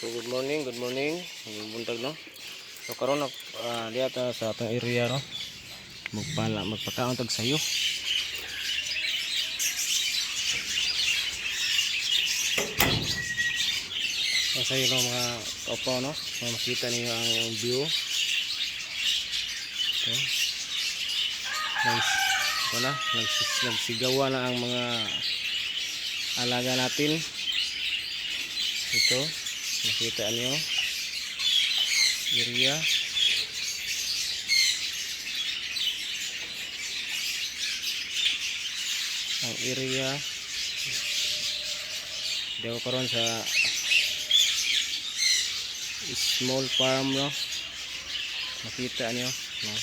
So good morning, buntag no. So karon diya ta sa atong area no. Magpakaon tag sayo. Ang sayo no mga kaupaw no. So, makita niyo ang view. So, nagsigawa na ang mga alaga natin. Ito, makita niyo area. Ang area daw karon sa small farm no. Makita niyo no.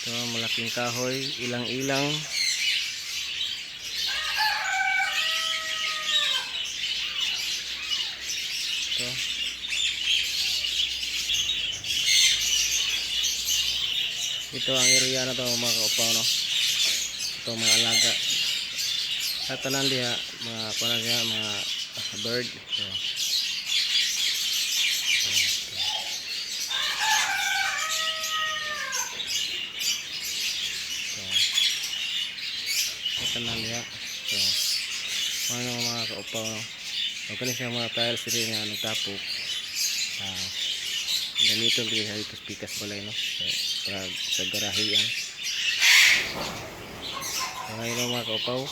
Ito, malaking kahoy, ilang-ilang. Ito. Ito ang area na to mga kaupaw no. Ito mga alaga. Sa tanan diha mga para diha mga bird. Ito. Tanan diha. So, ano mga kaupaw no. Ito ni siya mga tiles rin nga nagtapok. Ganito rin sa dito pikas balay no. So, para sa garahe yan. So, ngayon mga kaupaw.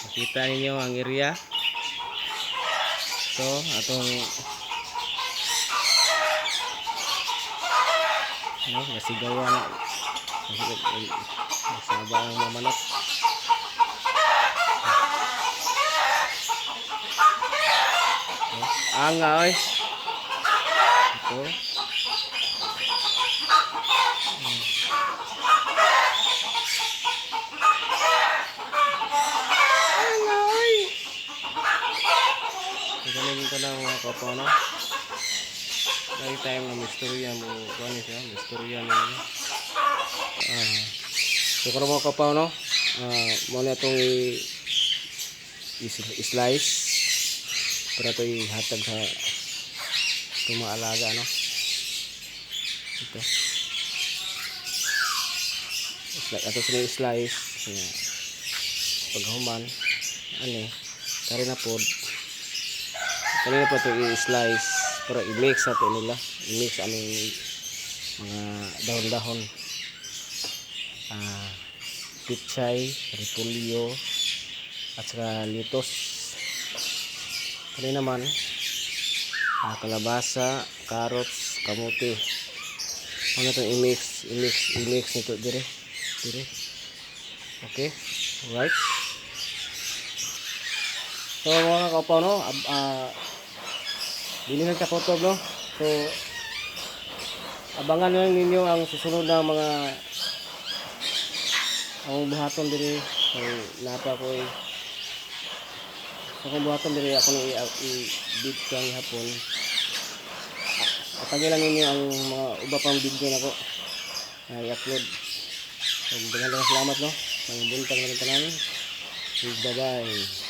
Makita ninyo ang area. So, atong no, nasigawa na. Masaba ang mga manok. Anga oy. Ito. Anga oy. Ganun ka lang mga kaupaw no. Lagi time na mistorya mo kuan siya, mistorya mo. So karon mga kaupaw no. Mo na itong slice para ito ihatag sa itong mga alaga no. Ito ato sa slice paghuman ani kari na pod kanina pa ito i-slice para i-mix natin nila, i-mix aming mga dahon-dahon, pichay, repolyo at saka litos. Kanina naman kalabasa, carrots, kamote. Ano ito i-mix nito dire. Okay, alright. So mga kaupaw no, dili nagkakutob no. So abangan lang ninyo ang susunod na mga ang buhaton dire. So napa ko so kung buhaton dire ako nang i-bid kang hapon. Patagay lang ninyo ang mga uba pang video nako na i-upload. So daghang salamat no. Ang buntag na tanan. Bye bye.